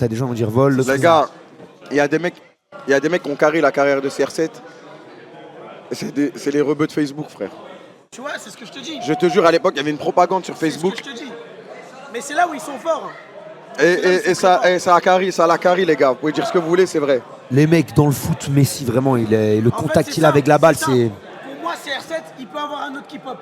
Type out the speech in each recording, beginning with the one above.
T'as des gens qui vont dire vol. Les gars, il y a des mecs qui ont carré la carrière de CR7. C'est les rebeux de Facebook, frère. Tu vois, c'est ce que je te dis. Je te jure, à l'époque, il y avait une propagande sur Facebook. C'est ce que je te dis. Mais c'est là où ils sont forts. Et ça l'a carré, les gars. Vous pouvez dire ce que vous voulez, c'est vrai. Les mecs dans le foot, Messi, vraiment, le contact qu'il a avec la balle, c'est. Pour moi, CR7, il peut avoir un autre qui pop.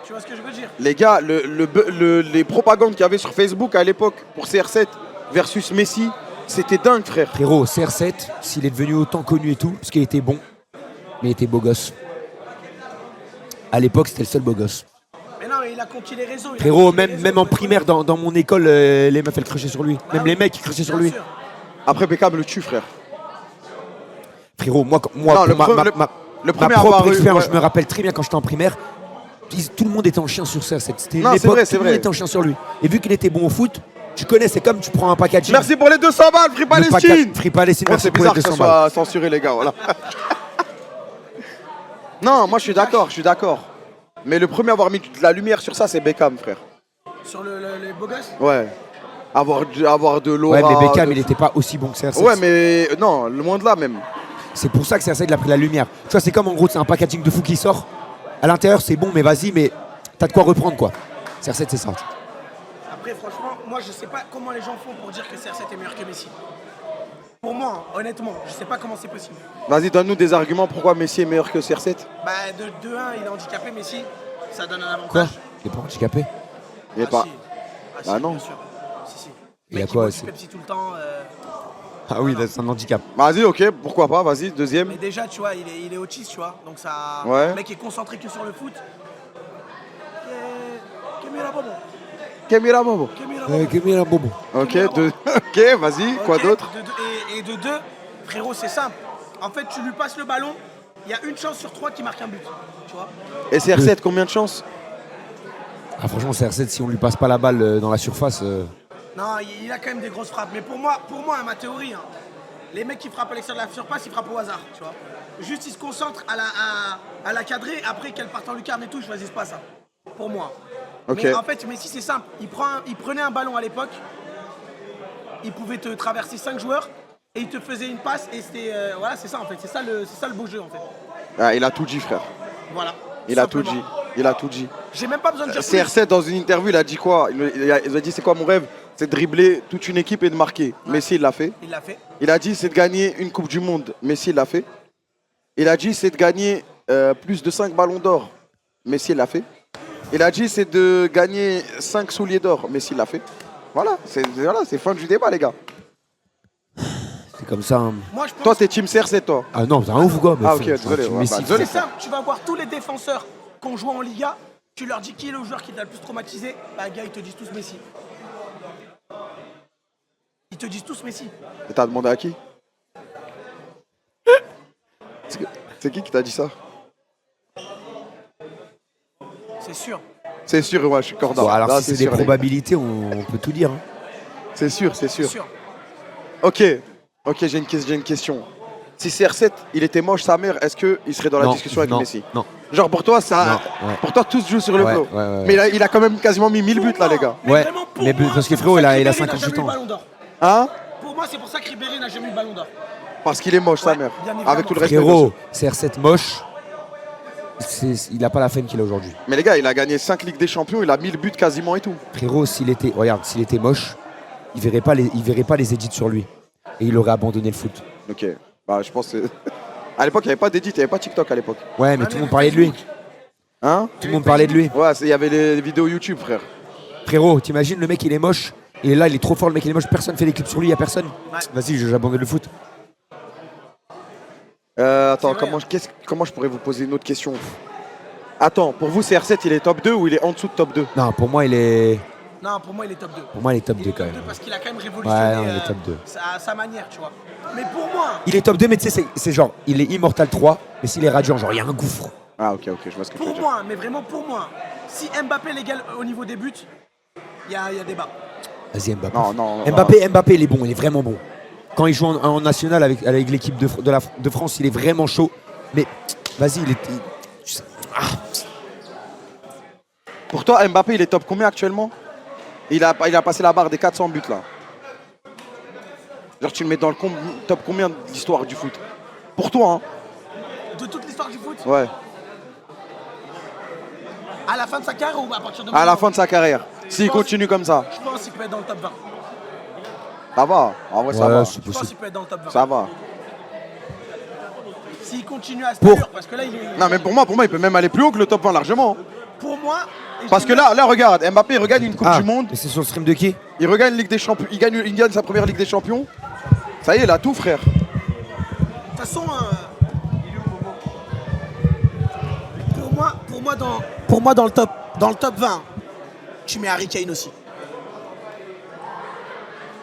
Tu vois ce que je veux dire? Les gars, les propagandes qu'il y avait sur Facebook à l'époque pour CR7 versus Messi, c'était dingue, frère. Frérot, CR7, s'il est devenu autant connu et tout, parce qu'il était bon, mais il était beau gosse. À l'époque, c'était le seul beau gosse. Mais non, mais il a conquis les réseaux. Frérot, même en primaire, dans mon école, les meufs, elles cruchaient sur lui. Même les mecs, ils cruchaient sur lui. Après, Beckham le tue, frère. Frérot, moi Non, ma propre expérience, ouais. je me rappelle très bien quand j'étais en primaire, tout le monde était en chien sur CR7. C'était une Non, c'est époque, vrai, tout le monde était en chien sur lui. Et vu qu'il était bon au foot, tu connais, c'est comme tu prends un packaging. Merci pour les 200 balles, Free Palestine. Free Palestine, Oh, merci c'est pour les bizarre que 200 ça balles. soit censuré, les gars, voilà. Non, moi je suis d'accord. Mais le premier à avoir mis de la lumière sur ça, c'est Beckham, frère. Sur les beaux gosses. Ouais. Avoir de l'aura. Ouais, mais Beckham, il n'était pas aussi bon que CR7. Ouais, mais non, le moins de là même. C'est pour ça que CR7, il a pris la lumière. Tu vois, c'est comme en gros, c'est un packaging de fou qui sort. À l'intérieur, c'est bon, mais vas-y, mais t'as de quoi reprendre, quoi. CR7, c'est ça. Après, franchement, moi, je sais pas comment les gens font pour dire que CR7 est meilleur que Messi. Pour moi, honnêtement, je sais pas comment c'est possible. Vas-y, donne-nous des arguments pourquoi Messi est meilleur que CR7. Bah, de 1, il est handicapé, Messi. Ça donne un avantage. Quoi? Il est pas handicapé? Il est pas. Si. Ah, Bah si, non. bien sûr. Si. Il y a Mec, quoi boit aussi? du Pepsi tout le temps. Ah oui, c'est un handicap. Vas-y, ok, pourquoi pas, vas-y, deuxième. Mais déjà, tu vois, il est autiste, tu vois. Donc ça. Ouais. Le mec est concentré que sur le foot. Kemira Bobo. Camila Bobo. Kemira Bobo. Bobo. Ok, ok, vas-y, quoi Ok, d'autre? Et de 2, frérot, c'est simple. En fait, tu lui passes le ballon, il y a une chance sur 3 qui marque un but. Tu vois. Et CR7, combien de chances? Ah, franchement, CR7, si on lui passe pas la balle dans la surface. Non, il a quand même des grosses frappes. Mais pour moi, ma théorie, hein, les mecs qui frappent à l'extérieur de la surface, ils frappent au hasard, tu vois. Juste, ils se concentrent à la cadrer. Après, qu'elle parte en lucarne et tout, je choisis pas ça. Pour moi. Ok. Mais en fait, Messi, c'est simple. Il prenait un ballon à l'époque. Il pouvait te traverser 5 joueurs. Et il te faisait une passe. Et c'était. Voilà, c'est ça, en fait. C'est ça le beau jeu, en fait. Ah, il a tout dit, frère. Voilà. Il a tout dit. Il a tout dit. J'ai même pas besoin de dire plus. CR7, dans une interview, il a dit quoi? Il a dit c'est quoi mon rêve? C'est de dribbler toute une équipe et de marquer. Messi, il l'a fait. Il l'a fait. Il a dit c'est de gagner une Coupe du Monde. Messi, il l'a fait. Il a dit c'est de gagner plus de 5 ballons d'or. Messi, il l'a fait. Il a dit c'est de gagner 5 souliers d'or. Messi, il l'a fait. Voilà, c'est fin du débat, les gars. C'est comme ça. Hein. Moi, je pense. Toi, t'es team CR7, toi. Ah non, c'est un ouf, gars. Ah, ok, désolé. tu Ouais, Messi, bah, désolé. C'est simple, tu vas voir tous les défenseurs qui ont joué en Liga, tu leur dis qui est le joueur qui t'a le plus traumatisé, bah gars, ils te disent tous Messi. Ils te disent tous Messi. Et t'as demandé à qui? C'est qui t'a dit ça? C'est sûr. C'est sûr, moi, je suis corda. Bon, alors, Non, si c'est des sûr, les gars. probabilités, on peut tout dire. Hein. C'est sûr, c'est C'est sûr. sûr. Ok, j'ai une question. Si CR7, il était moche, sa mère, est-ce qu'il serait dans la Non, discussion avec non, Messi? non. Genre pour toi, ça, Non, ouais. pour toi, tout se joue sur le Ouais, flow. ouais. Mais il a quand même quasiment mis 1000 buts là, les gars. Ouais, vraiment, pour mais moi, parce que c'est frérot, pour ça il a que Ribéry n'a 58 jamais eu ans. le Ballon d'Or. Hein? Pour moi, c'est pour ça que Ribéry n'a jamais eu le ballon d'or. Parce qu'il est moche, sa Ouais, mère. bien évidemment. Avec tout le respect. bien Frérot, sûr. CR7 moche, il n'a pas la fame qu'il a aujourd'hui. Mais les gars, il a gagné 5 Ligues des Champions, il a 1000 buts quasiment et tout. Frérot, s'il était moche, il verrait pas les edits sur lui. Et il aurait abandonné le foot. Ok, bah je pense que... À l'époque, il n'y avait pas d'édit, il n'y avait pas TikTok à l'époque. Ouais, mais tout le monde parlait de lui. Hein? Tout le monde parlait de lui. Ouais, il y avait les vidéos YouTube, frère. Frérot, t'imagines, le mec il est moche. Et là, il est trop fort, le mec il est moche. Personne fait des clips sur lui, y a personne. Ouais. Vas-y, j'abandonne le foot. Attends, C'est vrai, comment je pourrais vous poser une autre question? Attends, pour vous, CR7, il est top 2 ou il est en dessous de top 2? Non, pour moi, il est pour moi, il est top 2. Top 2 Il est quand top 2 même. parce qu'il a quand même révolutionné Ouais, non, il est top 2. sa manière, tu vois. Mais pour moi, Il est top 2, mais tu sais, c'est genre, il est Immortal 3, mais s'il est radiant, genre, il y a un gouffre. Ah, ok, je vois ce que tu veux pour dire. moi, mais vraiment pour moi, si Mbappé l'égale au niveau des buts, il y a débat. Vas-y, Mbappé. Non, Mbappé, il est bon, il est vraiment bon. Quand il joue en national avec l'équipe de France, il est vraiment chaud. Mais vas-y, Pour toi, Mbappé, il est top combien actuellement? Il a passé la barre des 400 buts là. Genre, tu le mets dans le top combien de l'histoire du foot? Pour toi, hein? De toute l'histoire du foot? Ouais. À la fin de sa carrière ou à partir de À maintenant? la fin de sa carrière. S'il pense- continue comme ça. Je pense qu'il peut être dans le top 20. Ça va. En vrai, ça Ouais, va. c'est Je pense possible. qu'il peut être dans le top 20. Ça va. S'il continue à se Pour- allure, parce que là, il est. Non, mais pour moi, il peut même aller plus haut que le top 20 largement. Pour moi. et je Parce dis que même- là, regarde, Mbappé, il regagne une Coupe Ah, du Monde. et c'est sur le stream de qui? Il regagne Ligue des Champions. Il gagne sa première Ligue des Champions. Ça y est, il a tout, frère. De toute façon, pour moi dans le top 20, tu mets Harry Kane aussi.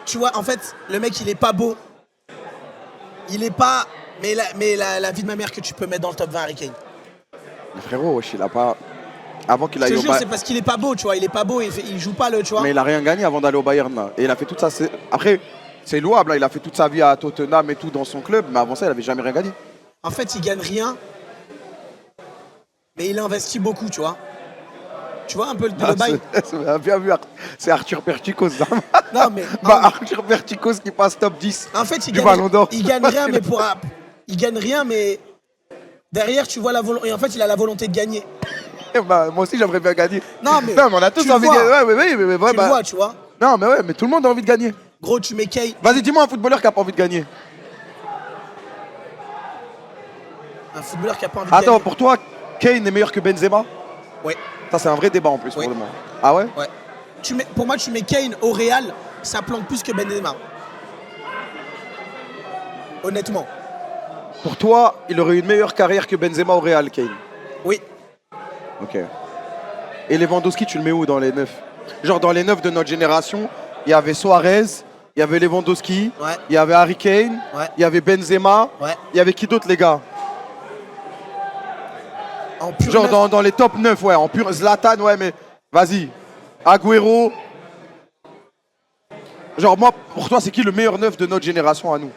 Tu vois, en fait, le mec, il est pas beau. Il est pas. Mais la vie de ma mère que tu peux mettre dans le top 20, Harry Kane. Mais frérot, wesh, il a pas. Avant qu'il Je aille te au jure, c'est Bayern. parce qu'il est pas beau, tu vois. Il est pas beau, il joue pas le, tu vois. Mais il a rien gagné avant d'aller au Bayern. Là. Et il a fait toute ça. Après, c'est louable. Là. Il a fait toute sa vie à Tottenham et tout dans son club. Mais avant ça, il avait jamais rien gagné. En fait, il gagne rien. Mais il investit beaucoup, tu vois. Tu vois un peu le bail. C'est bien vu. C'est Arthur Perticos. Non, mais. Arthur Perticos qui passe top 10. En fait, il du gagne, Ballon d'Or. il gagne rien, mais il gagne rien, mais derrière, tu vois la volonté. Et en fait, il a la volonté de gagner. Bah, moi aussi, j'aimerais bien gagner. Non, mais on a tous tu le envie de vois. gagner. Ouais, Tu le vois, tu vois. Non, mais ouais, mais tout le monde a envie de gagner. Gros, tu mets Kane. Vas-y, dis-moi un footballeur qui a pas envie de gagner. Un footballeur qui a pas envie de Attends, gagner. pour toi, Kane est meilleur que Benzema? Ouais, Ça, c'est un vrai débat en plus Oui. pour le moment. Ah ouais? ouais. Pour moi, tu mets Kane au Real, ça plante plus que Benzema. Honnêtement. Pour toi, il aurait eu une meilleure carrière que Benzema au Real, Kane. Oui. Ok. Et Lewandowski, tu le mets où dans les 9? Genre dans les 9 de notre génération, il y avait Suarez, il y avait Lewandowski, Ouais. il y avait Harry Kane, Ouais. il y avait Benzema, Ouais. il y avait qui d'autre les gars? En pur Genre neuf. dans les top 9, ouais, en pur Zlatan, ouais, mais vas-y. Agüero. Genre moi, pour toi, c'est qui le meilleur 9 de notre génération à nous?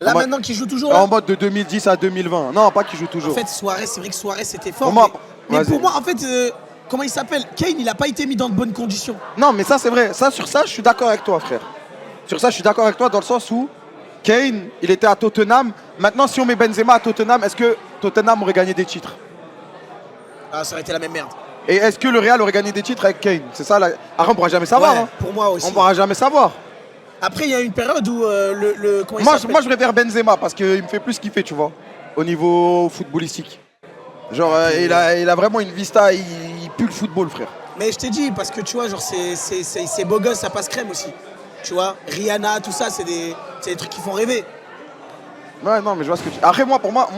Là, en mode- maintenant, qui joue toujours là. En mode de 2010 à 2020. Non, pas qui joue toujours. En fait, Suarez, c'est vrai que Suarez c'était fort. Pour moi, mais vas-y. pour moi, en fait, comment il s'appelle? Kane, il a pas été mis dans de bonnes conditions. Non, mais ça, c'est vrai. Sur ça, je suis d'accord avec toi, frère. Sur ça, je suis d'accord avec toi dans le sens où Kane, il était à Tottenham. Maintenant, si on met Benzema à Tottenham, est-ce que Tottenham aurait gagné des titres? Ah, ça aurait été la même merde. Et est-ce que le Real aurait gagné des titres avec Kane? C'est ça, là. Après, on pourra jamais savoir. Ouais, hein. pour moi aussi. On pourra jamais savoir. Après, il y a une période où comment il Moi, s'appelle je préfère Benzema parce qu'il me fait plus kiffer, tu vois, au niveau footballistique. Genre, il a vraiment une vista, il pue le football, frère. Mais je t'ai dit, parce que tu vois, genre, c'est beau gosse, ça passe crème aussi. Tu vois, Rihanna, tout ça, c'est des trucs qui font rêver. Ouais, non, mais je vois ce que tu... Après, pour moi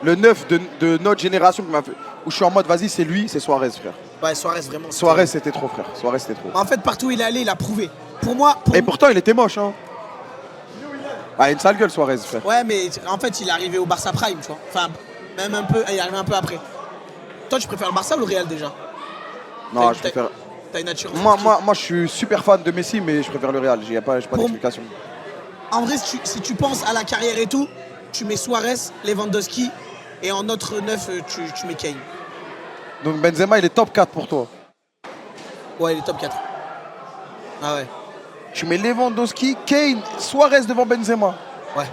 le 9 de notre génération qui m'a fait... où je suis en mode, vas-y, c'est lui, c'est Suarez, frère. Ouais, Suarez, vraiment. c'était- Suarez, c'était trop, frère. Suarez, c'était trop. En fait, partout où il est allé, il a prouvé. Pour moi. Et pourtant, il était moche, hein. Ah, une sale gueule, Suarez, frère. Ouais, mais en fait, il est arrivé au Barça Prime, tu vois. Enfin, même un peu, il est arrivé un peu après. Toi, tu préfères le Barça ou le Real déjà? Non, T'as- je préfère... T'as une nature. Moi, je suis super fan de Messi, mais je préfère le Real. J'ai pas Pour- d'explication. En vrai, si tu penses à la carrière et tout, tu mets Suarez, Lewandowski, et en autre 9, tu mets Kane. Donc Benzema, il est top 4 pour toi. Ouais, il est top 4. Ah ouais. Tu mets Lewandowski, Kane, Suarez devant Benzema. Ouais.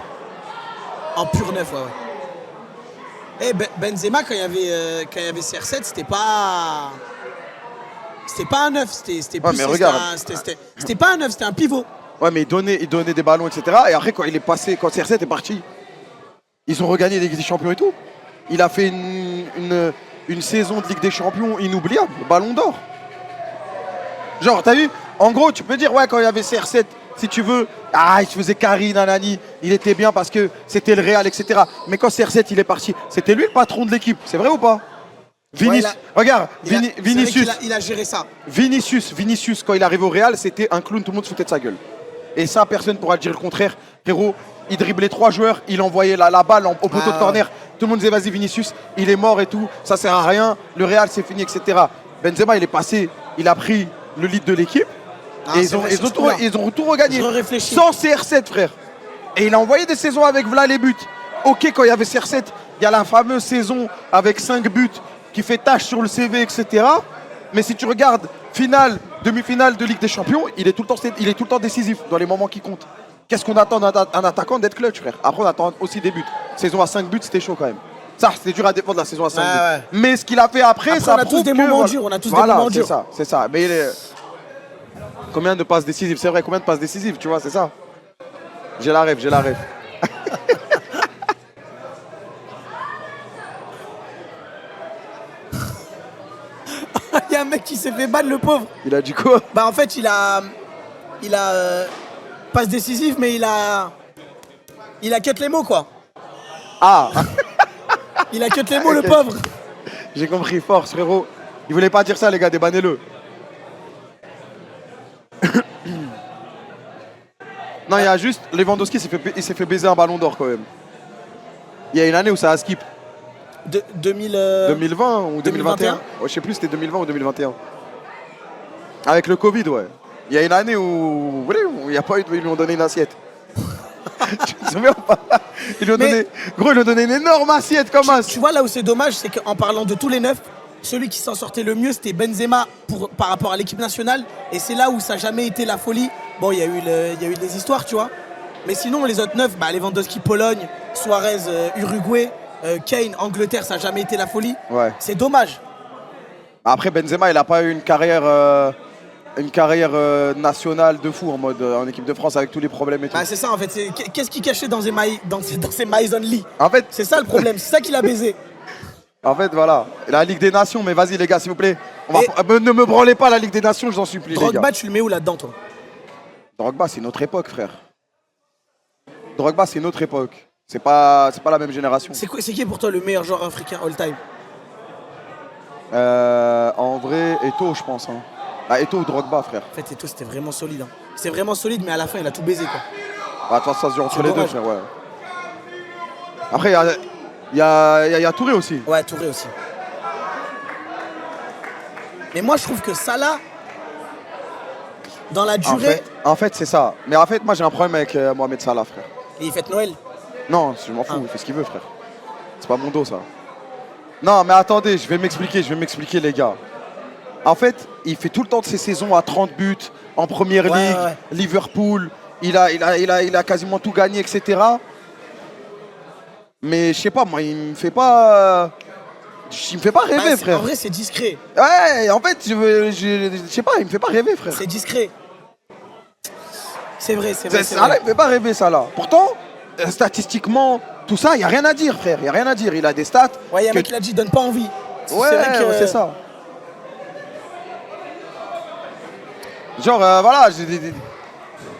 En pur 9, ouais, ouais. Et Benzema, quand il y avait CR7, c'était pas. C'était pas un 9, c'était plus. mais regarde. C'était pas un 9, c'était un pivot. Ouais, mais il donnait des ballons, etc. Et après, quand il est passé, quand CR7 est parti, ils ont regagné des Champions et tout. Il a fait une saison de Ligue des Champions inoubliable, Ballon d'Or. Genre, t'as vu? En gros, tu peux dire, ouais, quand il y avait CR7, si tu veux, il se faisait carry, nanani, il était bien parce que c'était le Real, etc. Mais quand CR7 il est parti, c'était lui le patron de l'équipe, c'est vrai ou pas? Regarde, C'est vrai Vinicius. qu'il a géré ça. Vinicius, quand il arrive au Real, c'était un clown, tout le monde se foutait de sa gueule. Et ça, personne ne pourra dire le contraire. Frérot, il driblait 3 joueurs, il envoyait la balle au poteau de corner. Tout le monde disait, vas-y Vinicius, il est mort et tout, ça sert à rien, le Real c'est fini, etc. Benzema, il est passé, il a pris le lead de l'équipe. Ah, Et ils c'est ont, vrai, ils sur ont ce tout, coup-là. ils ont tout regagné. Je réfléchis. Sans CR7, frère. Et il a envoyé des saisons avec Vla les buts. Ok, quand il y avait CR7, il y a la fameuse saison avec 5 buts qui fait tache sur le CV, etc. Mais si tu regardes finale demi-finale de Ligue des Champions, il est tout le temps décisif dans les moments qui comptent. Qu'est-ce qu'on attend d'un attaquant d'être clutch, frère? Après, on attend aussi des buts. Saison à 5 buts, c'était chaud quand même. Ça, c'était dur à défendre la saison à 5 buts. Ouais. Mais ce qu'il a fait après, ça on a tous prouve des que, moments durs. On a tous des moments durs. C'est ça. Mais combien de passes décisives? C'est vrai, combien de passes décisives, tu vois, c'est ça. J'ai la rêve. Il y a un mec qui s'est fait ban, le pauvre. Il a dit quoi? Bah en fait, il a passe décisive, mais il a cut les mots, quoi. Ah. Il a cut les mots, le Ok. pauvre. J'ai compris, force, frérot. Il voulait pas dire ça, les gars, débannez-le. Non, il y a juste Lewandowski, il s'est fait baiser un ballon d'or quand même. Il y a une année où ça a skip. 2020 ou 2021. Ouais, je sais plus, c'était 2020 ou 2021. Avec le Covid, ouais. Il y a une année où il n'y a pas eu ils lui ont donné une assiette. Tu te souviens pas? Ils lui ont donné, gros, ils lui ont donné une énorme assiette comme ça. Tu vois, là où c'est dommage, c'est qu'en parlant de tous les 9, celui qui s'en sortait le mieux, c'était Benzema par rapport à l'équipe nationale. Et c'est là où ça n'a jamais été la folie. Bon, il y a eu des histoires, tu vois. Mais sinon, les autres 9, Lewandowski, Pologne, Suarez, Uruguay, Kane, Angleterre, ça n'a jamais été la folie. Ouais. C'est dommage. Après, Benzema, il n'a pas eu une carrière nationale de fou en équipe de France avec tous les problèmes et tout. Bah, c'est ça, en fait. Qu'est-ce qu'il cachait dans ses Maison Lee? En fait, C'est ça le problème, c'est ça qu'il a baisé. voilà. La Ligue des Nations, mais vas-y les gars, s'il vous plaît. Ne me branlez pas la Ligue des Nations, je vous en supplie, les Drogba, gars. tu le mets où là-dedans, toi? Drogba, c'est notre époque, frère. Drogba, c'est notre époque. C'est pas la même génération. C'est qui pour toi le meilleur joueur africain all-time? En vrai, Eto'o, je pense. Eto'o ou Drogba, frère. En fait, Eto'o, c'était vraiment solide. Hein. C'est vraiment solide, mais à la fin, il a tout baisé, quoi. De toute façon, ça se joue entre C'est les deux, dommage. frère, ouais. Après, il y a Touré aussi. Ouais, Touré aussi. Mais moi, je trouve que Salah, dans la durée, En fait, c'est ça. Mais en fait, moi, j'ai un problème avec Mohamed Salah, frère. il fête Noël. Non, je m'en fous, il fait ce qu'il veut, frère. C'est pas mon dos, ça. Non, mais attendez, je vais m'expliquer, les gars. En fait, il fait tout le temps de ses saisons à 30 buts, en première ligue, ouais. Liverpool, il a quasiment tout gagné, etc. Mais je sais pas, moi, il me fait pas rêver, frère. En vrai, c'est discret. Ouais, en fait, je sais pas, il me fait pas rêver, frère. C'est discret. C'est vrai. Ça, là, il me fait pas rêver, ça, là. Pourtant, statistiquement, tout ça, il n'y a rien à dire, frère. Il n'y a rien à dire. Il a des stats. Ouais, il y a un mec qui l'a dit, donne pas envie. Ouais, c'est vrai que c'est ça. Genre, voilà,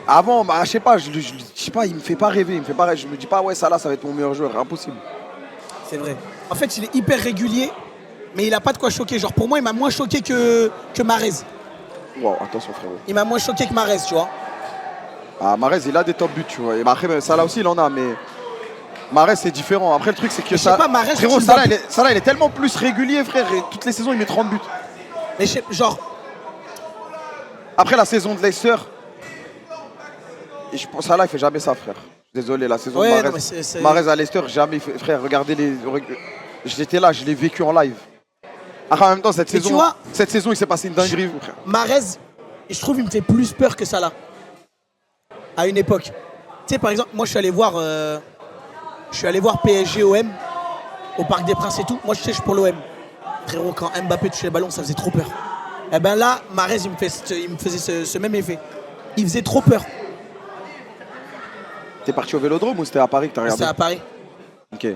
avant, je sais pas, il me fait pas rêver. Je me dis pas, ouais, ça là, ça va être mon meilleur joueur. Impossible. C'est vrai. En fait, il est hyper régulier, mais il a pas de quoi choquer. Genre, pour moi, il m'a moins choqué que Mahrez. Wow, attention, frérot. Il m'a moins choqué que Mahrez, tu vois. Ah, Mahrez, il a des top buts, tu vois. Et après, ça là aussi, il en a, mais Mahrez, c'est différent. Après, le truc, c'est que Je sais pas, Mahrez, frérot, tu ça dois- là, il est tellement plus régulier, frère. Et toutes les saisons, il met 30 buts. Mais genre, Après la saison de Leicester, et je pense ça là, il fait jamais ça, frère. Désolé, la saison Ouais, de non, Mahrez. mais c'est- Mahrez à Leicester, jamais fait. Frère, regardez j'étais là, je l'ai vécu en live. Après, en même temps, cette Mais tu saison, vois- il s'est passé une dinguerie, frère. Mahrez, je trouve, il me fait plus peur que Salah. À une époque. Tu sais, par exemple, moi, je suis allé voir PSG-OM au Parc des Princes et tout. Moi, je sais, je suis pour l'OM. Frérot, quand Mbappé touchait le ballon, ça faisait trop peur. Et ben là, Mahrez, il me faisait ce même effet. Il faisait trop peur. T'es parti au Vélodrome ou c'était à Paris que t'as regardé? C'était à Paris. Ok.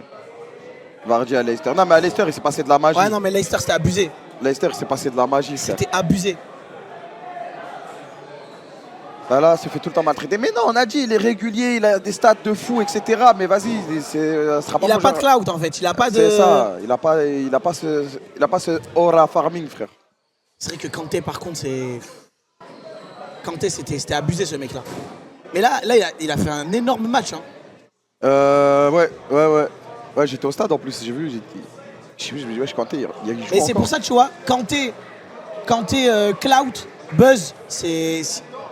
Vardy à Leicester. Non, mais à Leicester, il s'est passé de la magie. Ouais, non, mais Leicester, c'était abusé. Leicester, il s'est passé de la magie, frère. C'était abusé. Là, il se fait tout le temps maltraiter. Mais non, on a dit, il est régulier, il a des stats de fou, etc. Mais vas-y, ça sera pas Il a mon pas de genre. clout, en fait. Il a pas de... C'est ça, il a pas ce aura farming, frère. C'est vrai que Kanté, par contre, c'est... Kanté, c'était abusé, ce mec-là. Mais là il a fait un énorme match. Hein. Ouais, j'étais au stade en plus, j'ai vu, je me dis, ouais, je Kanté, il joue Et c'est encore. pour ça, tu vois, Kanté clout, buzz, c'est...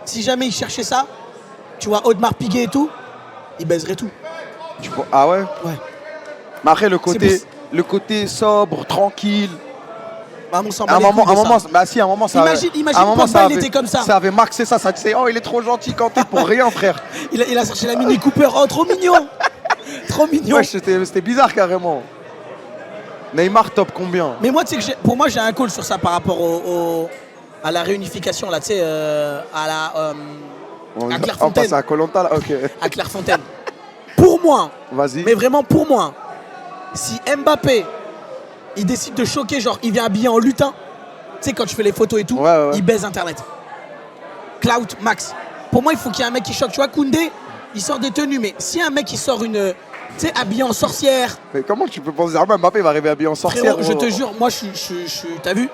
Si jamais il cherchait ça, tu vois, Audemars Piguet et tout, il baiserait tout. Ah ouais? Ouais. Mais après, le C'est côté sobre, tranquille, Bah, on s'en À bat un les moment, couilles de ça. bah si, à un moment, ça Imagine à un moment, Pogba, ça il était comme ça. Ça avait marqué ça disait, oh, il est trop gentil, Kanté, pour rien, frère. Il a cherché la Mini Cooper. Oh, trop mignon. Trop mignon. Ouais, c'était bizarre, carrément. Neymar, top combien? Mais moi, tu sais que pour moi, j'ai un call sur ça par rapport à la réunification, là, tu sais, à On Clairefontaine. passe à Koh-Lanta, là, ok. À Clairefontaine. Pour moi, Vas-y. mais vraiment pour moi, si Mbappé, il décide de choquer, genre, il vient habillé en lutin, tu sais, quand je fais les photos et tout, Ouais. il baise Internet. Clout max. Pour moi, il faut qu'il y ait un mec qui choque. Tu vois, Koundé, il sort des tenues, mais si un mec qui sort tu sais, habillé en sorcière, Mais comment tu peux penser à Mbappé va arriver habillé en sorcière? frérot, je te jure, moi, t'as vu,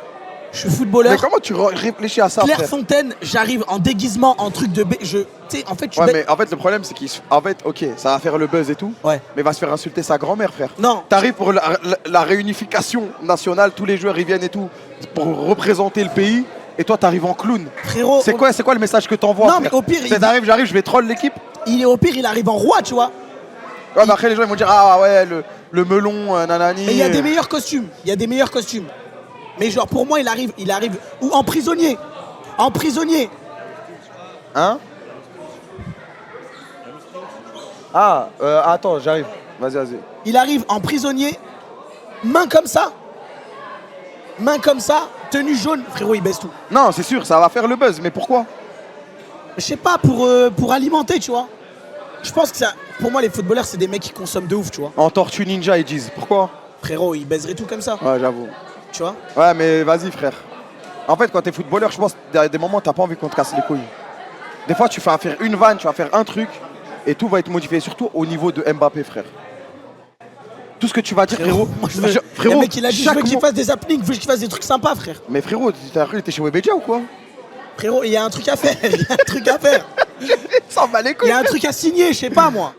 je suis footballeur. Mais comment tu réfléchis à ça, frère? Clairefontaine, j'arrive en déguisement, en truc de tu sais, en fait, tu Ouais, baise- mais en fait, le problème, c'est en fait, ok, ça va faire le buzz et tout, Ouais. mais il va se faire insulter sa grand-mère, frère. Non. T'arrives pour la réunification nationale, tous les joueurs, ils viennent et tout, pour représenter le pays, et toi, t'arrives en clown. Frérot, C'est quoi le message que t'envoies? Non, frère mais au pire, C'est j'arrive, je vais troll l'équipe. au pire, il arrive en roi, tu vois. Ouais, mais après, les gens, ils vont dire, ah ouais, le melon, nanani. Mais il y a des meilleurs costumes. Il y a des meilleurs costumes. Mais genre pour moi il arrive ou en prisonnier. En prisonnier. Hein? Ah, attends, j'arrive. Vas-y. Il arrive en prisonnier. Main comme ça. Tenue jaune. Frérot, il baisse tout. Non, c'est sûr, ça va faire le buzz, mais pourquoi? Je sais pas, pour alimenter, tu vois. Je pense que ça. Pour moi, les footballeurs, c'est des mecs qui consomment de ouf, tu vois. En tortue ninja, ils disent. Pourquoi? Frérot, ils baiseraient tout comme ça. Ouais, j'avoue. Tu vois. Ouais, mais vas-y, frère. En fait, quand t'es footballeur, je pense qu'il y a des moments où t'as pas envie qu'on te casse les couilles. Des fois, tu vas faire une vanne, tu vas faire un truc, et tout va être modifié. Surtout au niveau de Mbappé, frère. Tout ce que tu vas dire, frérot. Moi, je veux. Frérot, Le mec, il a dit, je chaque veux qu'il mot- fasse des happenings, je veux qu'il fasse des trucs sympas, frère. Mais frérot, t'as cru qu'il était chez Webedia ou quoi? Frérot, il y a un truc à faire. Il y a un truc à faire. Ça va les Il couilles. y a un truc à signer, je sais pas moi.